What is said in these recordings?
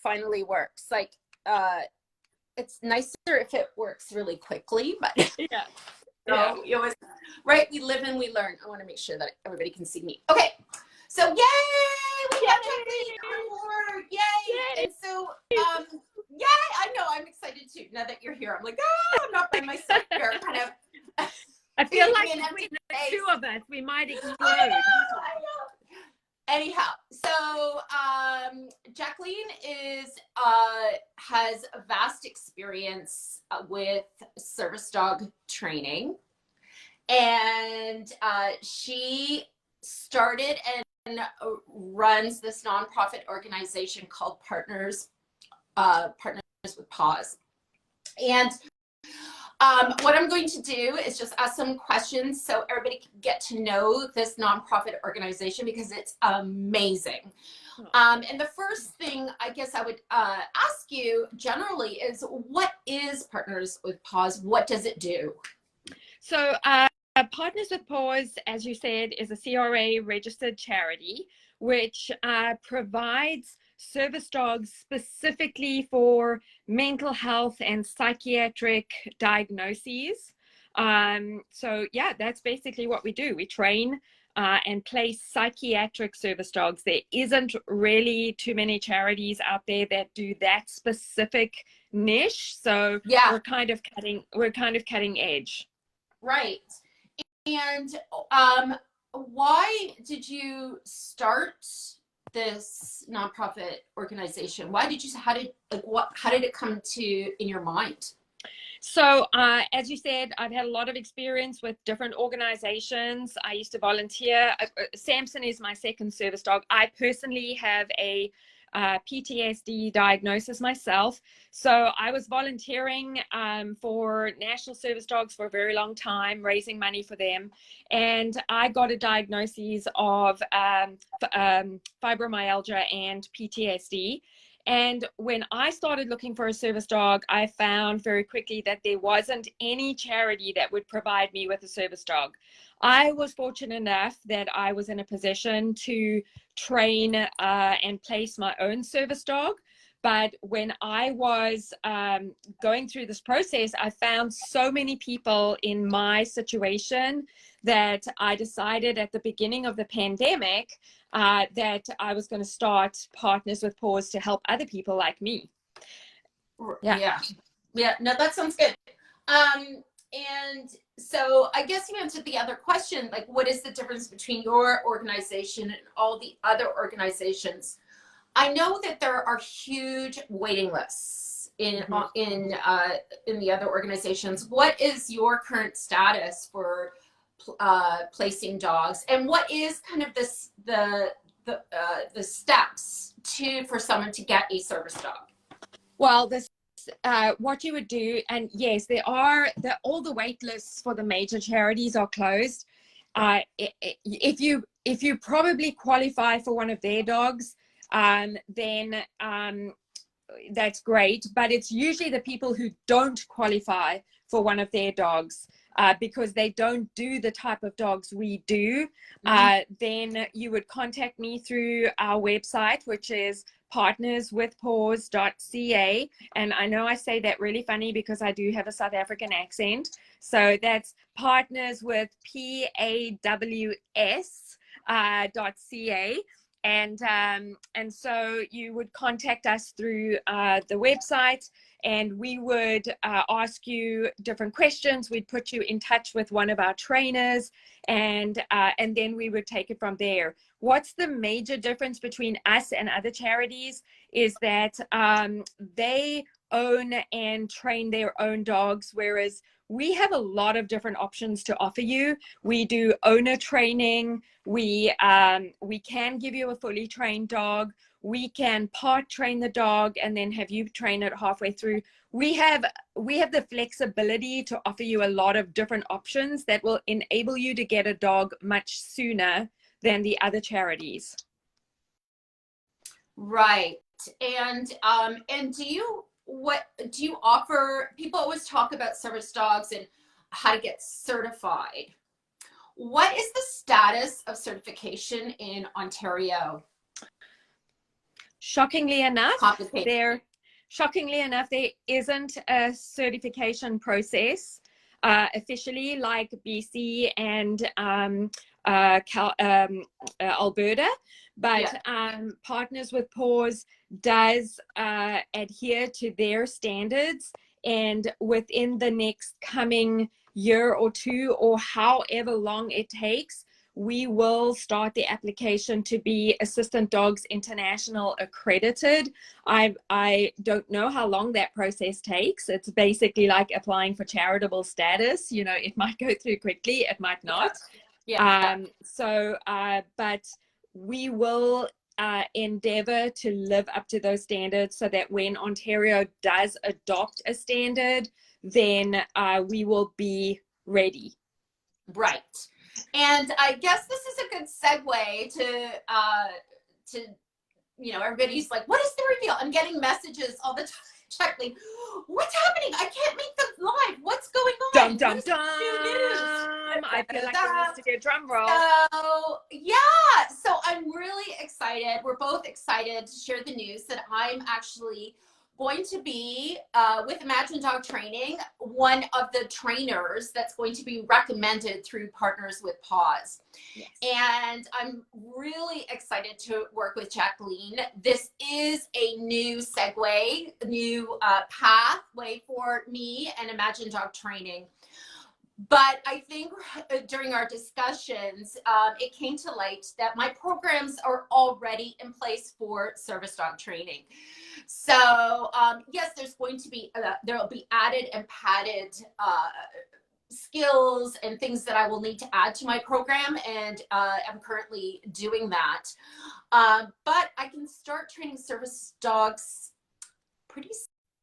finally works. Like, it's nicer if it works really quickly, but Yeah. so you always, right? We live and we learn. I want to make sure that everybody can see me. Okay. So yay! We have Jacqueline on board. Yay! And so yay! I know, I'm excited too. Now that you're here, I'm like, oh, I'm not by myself here. Kind of I feel like between the two of us, we might explode. I know. Anyhow, so Jacqueline has a vast experience with service dog training, and she started and runs this nonprofit organization called Partners with Paws. And what I'm going to do is just ask some questions so everybody can get to know this nonprofit organization, because it's amazing. And the first thing I guess I would ask you generally is, what is Partners with Paws? What does it do? So Partners with Paws, as you said, is a CRA registered charity, which provides service dogs specifically for mental health and psychiatric diagnoses. So yeah, that's basically what we do. We train and place psychiatric service dogs. There isn't really too many charities out there that do that specific niche. So yeah, we're kind of cutting edge. Right. And why did you start this nonprofit organization? How did it come to in your mind? So as you said, I've had a lot of experience with different organizations. I used to volunteer. Samson is my second service dog. I personally have a PTSD diagnosis myself. So I was volunteering for National Service Dogs for a very long time, raising money for them. And I got a diagnosis of fibromyalgia and PTSD. And when I started looking for a service dog, I found very quickly that there wasn't any charity that would provide me with a service dog. I was fortunate enough that I was in a position to train and place my own service dog. But when I was going through this process, I found so many people in my situation that I decided at the beginning of the pandemic that I was going to start Partners with Paws to help other people like me. Yeah. No, that sounds good. And so I guess you answered the other question, like, what is the difference between your organization and all the other organizations? I know that there are huge waiting lists in the other organizations. What is your current status for placing dogs, and what is kind of the steps for someone to get a service dog? Well, what you would do, and yes, all the wait lists for the major charities are closed. If you probably qualify for one of their dogs, then that's great. But it's usually the people who don't qualify for one of their dogs, because they don't do the type of dogs we do. Then you would contact me through our website, which is partnerswithpaws.ca. And I know I say that really funny because I do have a South African accent. So that's partners with PAWS.ca. And so you would contact us through the website, and we would ask you different questions. We'd put you in touch with one of our trainers, and then we would take it from there. What's the major difference between us and other charities is that they own and train their own dogs, whereas we have a lot of different options to offer you. We do owner training. We can give you a fully trained dog. We can part train the dog and then have you train it halfway through. We have the flexibility to offer you a lot of different options that will enable you to get a dog much sooner than the other charities. Right. And what do you offer? People always talk about service dogs and how to get certified. What is the status of certification in Ontario? shockingly enough, complicated. there isn't a certification process officially like BC and Alberta, but Partners with Paws does adhere to their standards, and within the next coming year or two, or however long it takes, we will start the application to be Assistant Dogs International accredited. I don't know how long that process takes. It's basically like applying for charitable status. You know, it might go through quickly, it might not. But we will endeavor to live up to those standards so that when Ontario does adopt a standard, then we will be ready. Right. And I guess this is a good segue to you know, everybody's like, what is the reveal? I'm getting messages all the time. Jacqueline, what's happening? I can't make the live. What's going on? Dum, dum, dum. I feel like there needs to be a drum roll. So, yeah. So I'm really excited. We're both excited to share the news that I'm actually going to be, with Imagine Dog Training, one of the trainers that's going to be recommended through Partners with Paws. Yes. And I'm really excited to work with Jacqueline. This is a new segue, new pathway for me and Imagine Dog Training. But I think during our discussions, it came to light that my programs are already in place for service dog training. So yes, there's going to be, there will be added and padded skills and things that I will need to add to my program. And I'm currently doing that. But I can start training service dogs pretty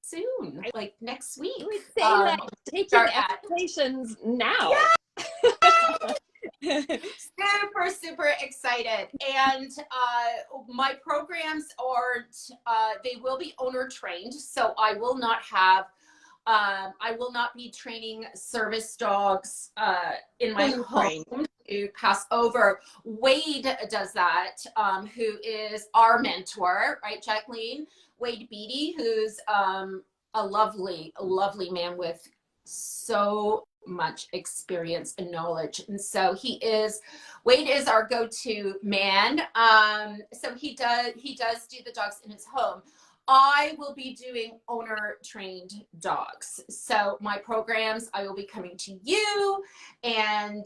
soon, like next week. I would say like taking applications now. Yeah. super excited. And my programs are they will be owner trained, so I will not be training service dogs in my home to pass over. Wade does that, who is our mentor, right, Jacqueline? Wade Beatty, who's a lovely man with so much experience and knowledge. And so Wade is our go-to man. So he does do the dogs in his home. I will be doing owner trained dogs. So my programs, I will be coming to you and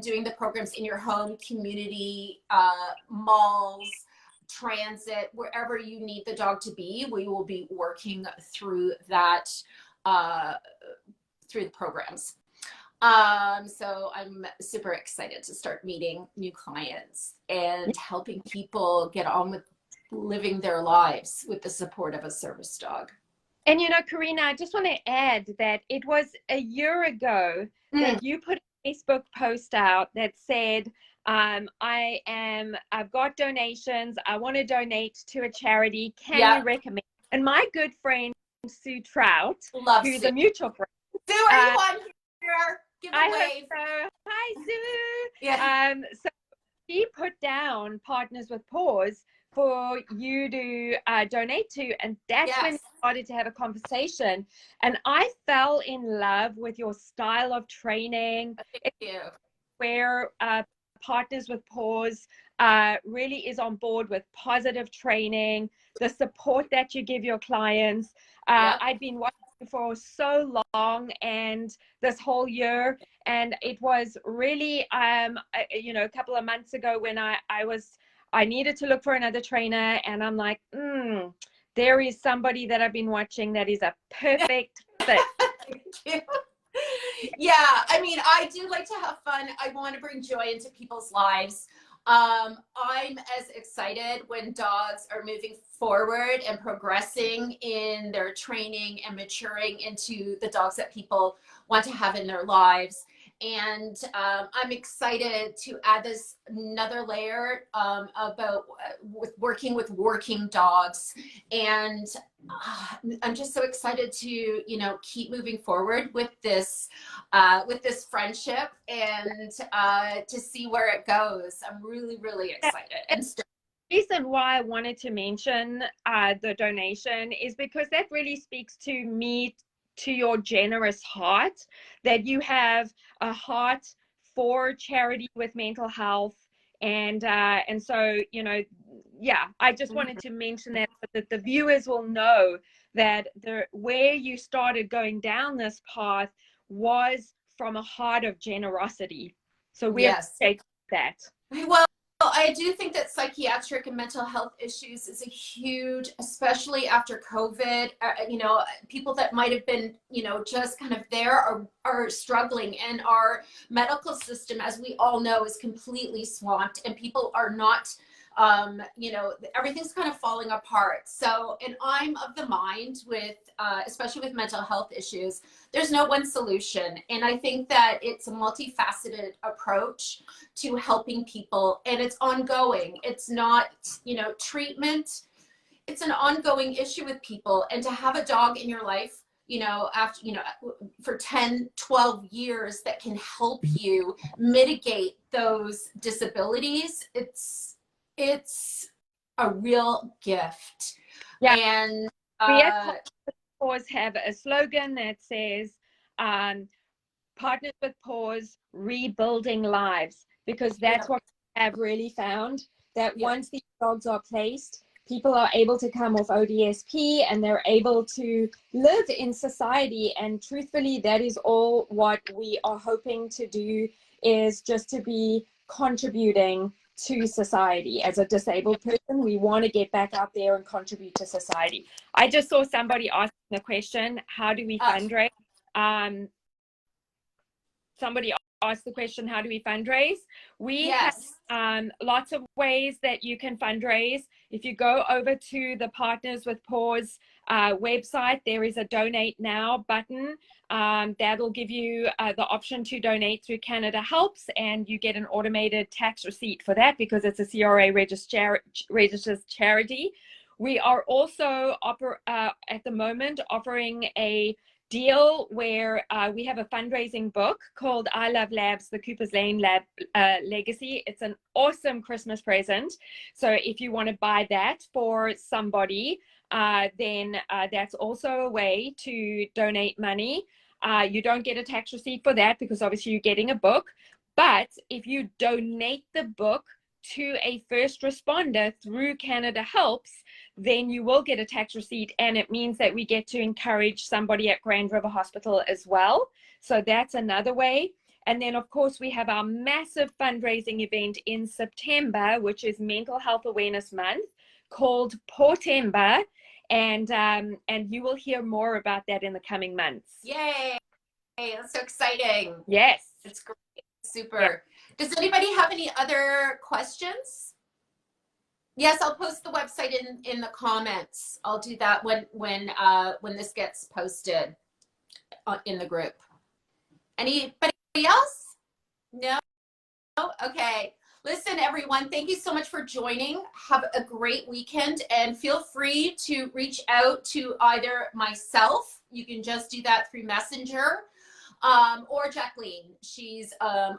doing the programs in your home, community, malls, transit, wherever you need the dog to be. We will be working through that, through the programs. So I'm super excited to start meeting new clients and helping people get on with living their lives with the support of a service dog. And you know, Karina, I just want to add that it was a year ago that you put a Facebook post out that said, I've got donations. I want to donate to a charity. Can you recommend? And my good friend, Sue Trout, who's a mutual friend. Sue, are you on here? Give a wave. So. Hi, Sue. Yeah. So she put down Partners with Paws for you to donate to, and that's when we started to have a conversation. And I fell in love with your style of training. Thank you. Where Partners with Paws really is on board with positive training, the support that you give your clients. I've been watching for so long and this whole year, and it was really you know, a couple of months ago when I needed to look for another trainer, and I'm like, there is somebody that I've been watching that is a perfect fit. Thank you. Yeah, I mean, I do like to have fun. I want to bring joy into people's lives. I'm as excited when dogs are moving forward and progressing in their training and maturing into the dogs that people want to have in their lives. And I'm excited to add this another layer about with working with working dogs. And I'm just so excited to, you know, keep moving forward with this friendship and to see where it goes. I'm really excited. And reason why I wanted to mention the donation is because that really speaks to me, to your generous heart, that you have a heart for charity with mental health. And so, you know, yeah, I just wanted to mention that, so that the viewers will know that where you started going down this path was from a heart of generosity. So we Yes. appreciate that. Well, I do think that psychiatric and mental health issues is a huge, especially after COVID. You know, people that might have been, you know, just kind of there are struggling, and our medical system, as we all know, is completely swamped, and people are not. You know, everything's kind of falling apart. So, and I'm of the mind with, especially with mental health issues, there's no one solution. And I think that it's a multifaceted approach to helping people, and it's ongoing. It's not, you know, treatment. It's an ongoing issue with people. And to have a dog in your life, you know, after, you know, for 10, 12 years that can help you mitigate those disabilities, it's a real gift. Yeah. And We at Paws have a slogan that says, partners with Paws, rebuilding lives, because that's what we have really found, that once these dogs are placed, people are able to come off ODSP and they're able to live in society. And truthfully, that is all what we are hoping to do, is just to be contributing to society. As a disabled person, we want to get back out there and contribute to society. I just saw somebody asking the question, how do we fundraise? Somebody asked the question, how do we fundraise? We have lots of ways that you can fundraise. If you go over to the Partners with Paws website, there is a donate now button that'll give you the option to donate through Canada Helps, and you get an automated tax receipt for that because it's a CRA registered charity. We are also at the moment offering a deal where we have a fundraising book called I Love Labs, the Cooper's Lane Lab Legacy. It's an awesome Christmas present. So if you want to buy that for somebody, then that's also a way to donate money. You don't get a tax receipt for that because obviously you're getting a book. But if you donate the book to a first responder through Canada Helps, then you will get a tax receipt, and it means that we get to encourage somebody at Grand River Hospital as well. So that's another way. And then of course we have our massive fundraising event in September, which is Mental Health Awareness Month, called Portember, and you will hear more about that in the coming months. Yay, that's so exciting. Yes, it's great. Super. Does anybody have any other questions? Yes, I'll post the website in the comments. I'll do that when this gets posted in the group. Anybody else? No? Okay. Listen, everyone, thank you so much for joining. Have a great weekend, and feel free to reach out to either myself. You can just do that through Messenger, or Jacqueline. She's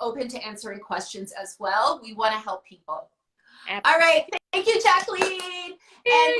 open to answering questions as well. We want to help people. All right. Thank you, Jacqueline. And